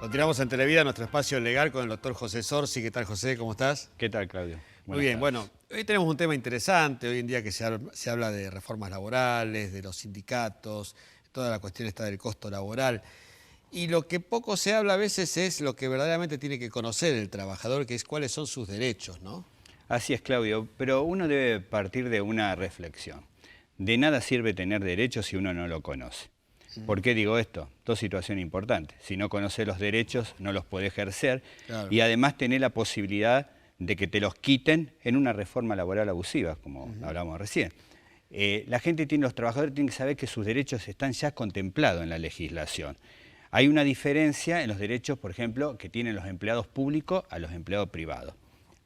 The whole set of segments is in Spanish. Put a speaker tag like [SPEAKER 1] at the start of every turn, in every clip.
[SPEAKER 1] Continuamos en Televida, nuestro espacio legal con el doctor José Zorzi. ¿Qué tal, José? ¿Cómo estás?
[SPEAKER 2] ¿Qué tal, Claudio?
[SPEAKER 1] Muy bien, bueno, hoy tenemos un tema interesante. Hoy en día que se habla de reformas laborales, de los sindicatos, toda la cuestión está del costo laboral. Y lo que poco se habla a veces es lo que verdaderamente tiene que conocer el trabajador, que es cuáles son sus derechos, ¿no?
[SPEAKER 2] Así es, Claudio, pero uno debe partir de una reflexión. De nada sirve tener derechos si uno no lo conoce. ¿Por qué digo esto? Dos situaciones importantes. Si no conoces los derechos, no los podés ejercer.
[SPEAKER 1] Claro.
[SPEAKER 2] Y además tenés la posibilidad de que te los quiten en una reforma laboral abusiva, como hablábamos recién. Los trabajadores tienen que saber que sus derechos están ya contemplados en la legislación. Hay una diferencia en los derechos, por ejemplo, que tienen los empleados públicos a los empleados privados.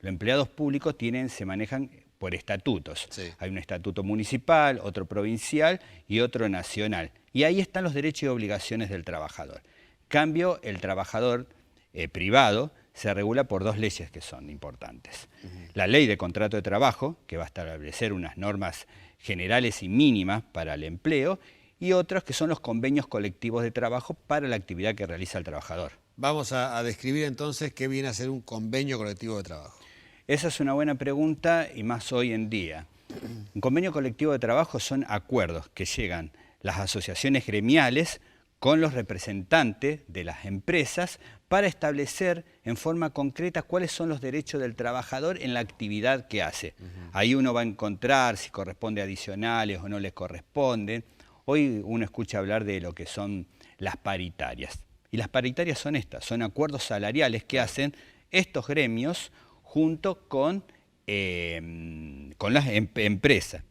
[SPEAKER 2] Los empleados públicos se manejan por estatutos.
[SPEAKER 1] Sí.
[SPEAKER 2] Hay un estatuto municipal, otro provincial y otro nacional. Y ahí están los derechos y obligaciones del trabajador. Cambio, el trabajador privado se regula por dos leyes que son importantes. La ley de contrato de trabajo, que va a establecer unas normas generales y mínimas para el empleo, y otros que son los convenios colectivos de trabajo para la actividad que realiza el trabajador.
[SPEAKER 1] Vamos a describir entonces qué viene a ser un convenio colectivo de trabajo.
[SPEAKER 2] Esa es una buena pregunta y más hoy en día. Un convenio colectivo de trabajo son acuerdos que llegan las asociaciones gremiales con los representantes de las empresas para establecer en forma concreta cuáles son los derechos del trabajador en la actividad que hace. Ahí uno va a encontrar si corresponde adicionales o no les corresponden. Hoy uno escucha hablar de lo que son las paritarias. Y las paritarias son estas, son acuerdos salariales que hacen estos gremios junto con las empresas.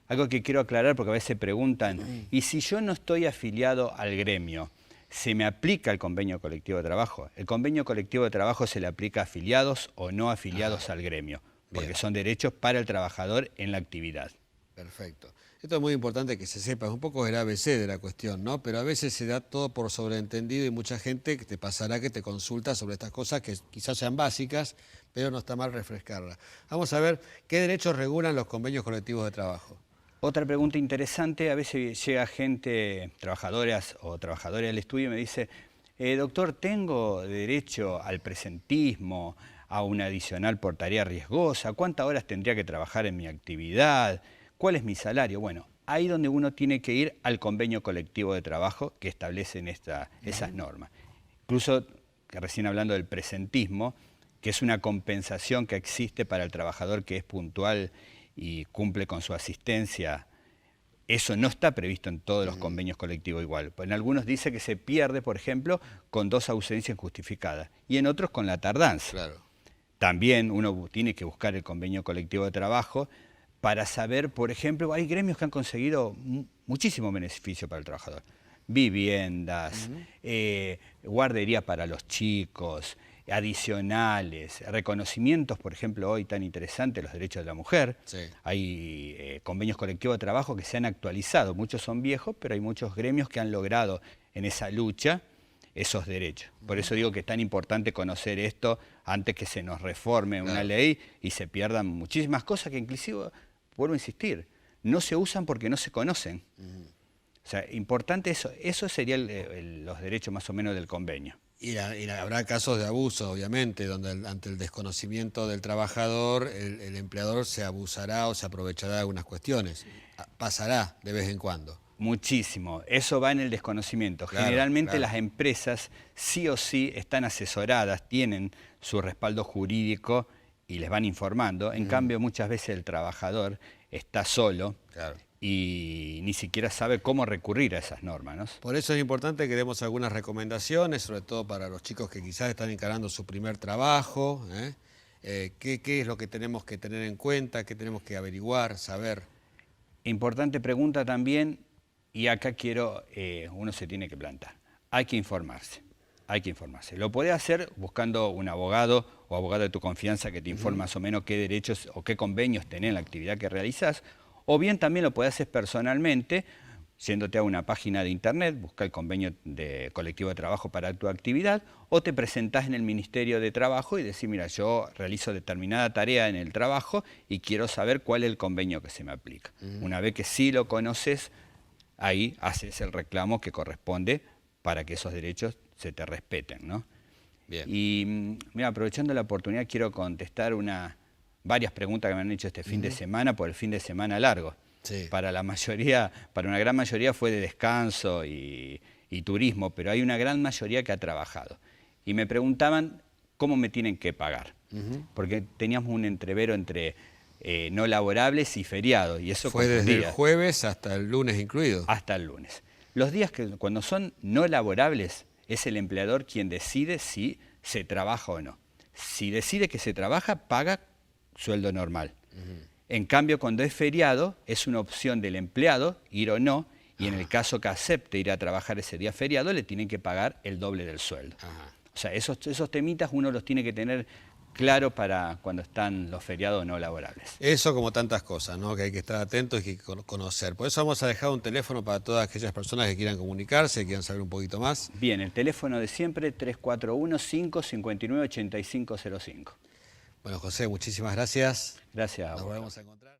[SPEAKER 2] Algo que quiero aclarar porque a veces preguntan, ¿y si yo no estoy afiliado al gremio, se me aplica el convenio colectivo de trabajo? El convenio colectivo de trabajo se le aplica a afiliados o no afiliados al gremio, porque
[SPEAKER 1] Bien.
[SPEAKER 2] son derechos para el trabajador en la actividad.
[SPEAKER 1] Perfecto. Esto es muy importante que se sepa, es un poco el ABC de la cuestión, ¿no? Pero a veces se da todo por sobreentendido y mucha gente que te pasará que te consulta sobre estas cosas que quizás sean básicas, pero no está mal refrescarlas. Vamos a ver qué derechos regulan los convenios colectivos de trabajo.
[SPEAKER 2] Otra pregunta interesante, a veces llega gente, trabajadoras o trabajadores al estudio y me dice, doctor, ¿tengo derecho al presentismo, a un adicional por tarea riesgosa? ¿Cuántas horas tendría que trabajar en mi actividad? ¿Cuál es mi salario? Bueno, ahí donde uno tiene que ir al convenio colectivo de trabajo que establecen esas normas. Incluso, que recién hablando del presentismo, que es una compensación que existe para el trabajador que es puntual y cumple con su asistencia, eso no está previsto en todos los convenios colectivos igual. En algunos dice que se pierde, por ejemplo, con 2 ausencias justificadas y en otros con la tardanza.
[SPEAKER 1] Claro.
[SPEAKER 2] También uno tiene que buscar el convenio colectivo de trabajo para saber, por ejemplo, hay gremios que han conseguido muchísimo beneficio para el trabajador. Viviendas, guardería para los chicos, adicionales, reconocimientos, por ejemplo, hoy tan interesante, los derechos de la mujer.
[SPEAKER 1] Sí.
[SPEAKER 2] Hay convenios colectivos de trabajo que se han actualizado, muchos son viejos, pero hay muchos gremios que han logrado en esa lucha esos derechos. Por eso digo que es tan importante conocer esto antes que se nos reforme una ley y se pierdan muchísimas cosas que inclusive, vuelvo a insistir, no se usan porque no se conocen. O sea, importante eso. Eso serían los derechos más o menos del convenio.
[SPEAKER 1] Y habrá casos de abuso, obviamente, donde ante el desconocimiento del trabajador, el empleador se abusará o se aprovechará de algunas cuestiones. Pasará de vez en cuando.
[SPEAKER 2] Muchísimo. Eso va en el desconocimiento.
[SPEAKER 1] Claro,
[SPEAKER 2] Generalmente
[SPEAKER 1] claro.
[SPEAKER 2] las empresas sí o sí están asesoradas, tienen su respaldo jurídico y les van informando. En cambio, muchas veces el trabajador está solo.
[SPEAKER 1] Claro.
[SPEAKER 2] Y ni siquiera sabe cómo recurrir a esas normas, ¿no?
[SPEAKER 1] Por eso es importante que demos algunas recomendaciones, sobre todo para los chicos que quizás están encarando su primer trabajo. ¿Qué es lo que tenemos que tener en cuenta? ¿Qué tenemos que averiguar, saber?
[SPEAKER 2] Importante pregunta también, y acá uno se tiene que plantar. Hay que informarse. Hay que informarse. Lo podés hacer buscando un abogado o abogado de tu confianza que te informe más o menos qué derechos o qué convenios tenés en la actividad que realizás. O bien también lo podés hacer personalmente, yéndote a una página de internet, busca el convenio colectivo de trabajo para tu actividad, o te presentás en el Ministerio de Trabajo y decís, mira, yo realizo determinada tarea en el trabajo y quiero saber cuál es el convenio que se me aplica. Una vez que sí lo conoces, ahí haces el reclamo que corresponde para que esos derechos se te respeten, ¿no?
[SPEAKER 1] Bien.
[SPEAKER 2] Y mira, aprovechando la oportunidad, quiero contestar varias preguntas que me han hecho este fin de semana por el fin de semana largo.
[SPEAKER 1] Sí.
[SPEAKER 2] Para una gran mayoría fue de descanso y turismo, pero hay una gran mayoría que ha trabajado. Y me preguntaban cómo me tienen que pagar, porque teníamos un entrevero entre no laborables y feriados, y eso
[SPEAKER 1] Fue desde el
[SPEAKER 2] confundía.
[SPEAKER 1] jueves hasta el lunes incluido.
[SPEAKER 2] Hasta el lunes. Los días cuando son no laborables, es el empleador quien decide si se trabaja o no. Si decide que se trabaja, paga sueldo normal. En cambio, cuando es feriado, es una opción del empleado ir o no, y en el caso que acepte ir a trabajar ese día feriado, le tienen que pagar el doble del sueldo. O sea, esos temitas uno los tiene que tener claro para cuando están los feriados no laborables.
[SPEAKER 1] Eso como tantas cosas, ¿no? Que hay que estar atentos y que conocer. Por eso vamos a dejar un teléfono para todas aquellas personas que quieran comunicarse, que quieran saber un poquito más.
[SPEAKER 2] Bien, el teléfono de siempre, 341-559-8505.
[SPEAKER 1] Bueno, José, muchísimas gracias.
[SPEAKER 2] Gracias a
[SPEAKER 1] Nos
[SPEAKER 2] vos.
[SPEAKER 1] volvemos a encontrar.